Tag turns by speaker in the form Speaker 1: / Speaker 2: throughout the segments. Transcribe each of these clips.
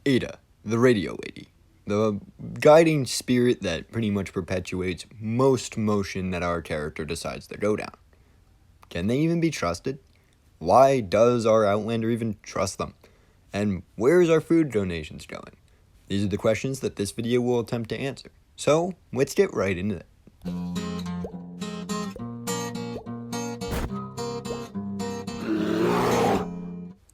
Speaker 1: Ada, the radio lady. The guiding spirit that pretty much perpetuates most motion that our character decides to go down. Can they even be trusted? Why does our Outlander even trust them? And where is our food donations going? These are the questions that this video will attempt to answer. So, let's get right into it.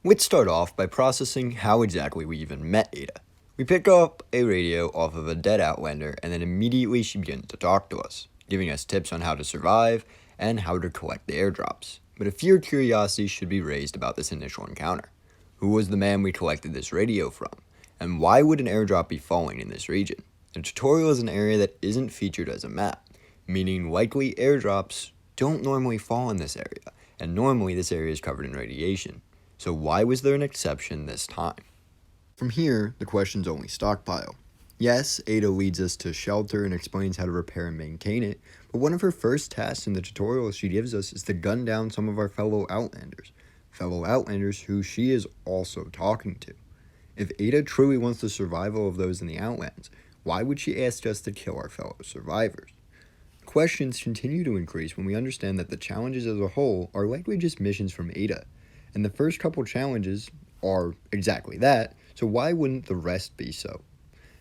Speaker 1: Let's start off by processing how exactly we even met Ada. We pick up a radio off of a dead Outlander, and then immediately she begins to talk to us, giving us tips on how to survive and how to collect the airdrops. But a few curiosity should be raised about this initial encounter. Who was the man we collected this radio from? And why would an airdrop be falling in this region? The tutorial is an area that isn't featured as a map, meaning likely airdrops don't normally fall in this area, and normally this area is covered in radiation. So why was there an exception this time? From here, the questions only stockpile. Yes, Ada leads us to shelter and explains how to repair and maintain it, but one of her first tasks in the tutorial she gives us is to gun down some of our fellow Outlanders who she is also talking to. If Ada truly wants the survival of those in the Outlands, why would she ask us to kill our fellow survivors? Questions continue to increase when we understand that the challenges as a whole are likely just missions from Ada, and the first couple challenges are exactly that, so why wouldn't the rest be so?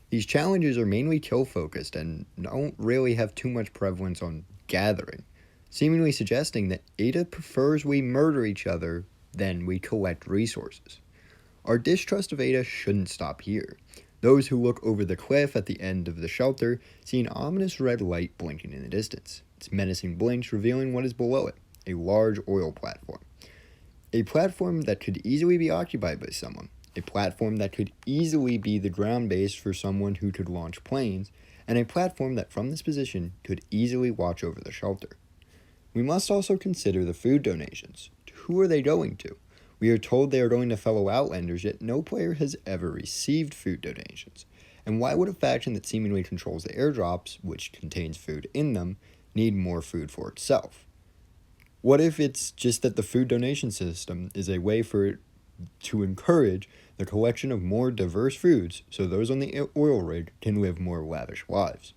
Speaker 1: These challenges are mainly kill-focused and don't really have too much prevalence on gathering, seemingly suggesting that Ada prefers we murder each other than we collect resources. Our distrust of Ada shouldn't stop here. Those who look over the cliff at the end of the shelter see an ominous red light blinking in the distance. Its menacing blinks revealing what is below it, a large oil platform. A platform that could easily be occupied by someone. A platform that could easily be the ground base for someone who could launch planes, and a platform that from this position could easily watch over the shelter. We must also consider the food donations. Who are they going to? We are told they are going to fellow Outlanders, yet no player has ever received food donations. And why would a faction that seemingly controls the airdrops, which contains food in them, need more food for itself? What if it's just that the food donation system is a way for it to encourage the collection of more diverse foods so those on the oil rig can live more lavish lives?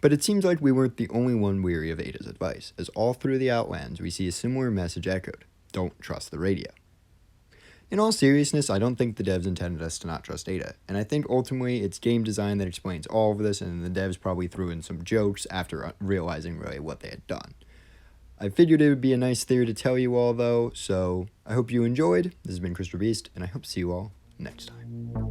Speaker 1: But it seems like we weren't the only one weary of Ada's advice, as all through the Outlands we see a similar message echoed: don't trust the radio. In all seriousness, I don't think the devs intended us to not trust Ada, and I think ultimately it's game design that explains all of this, and the devs probably threw in some jokes after realizing really what they had done. I figured it would be a nice theory to tell you all though, so I hope you enjoyed. This has been Christopher Beast, and I hope to see you all next time.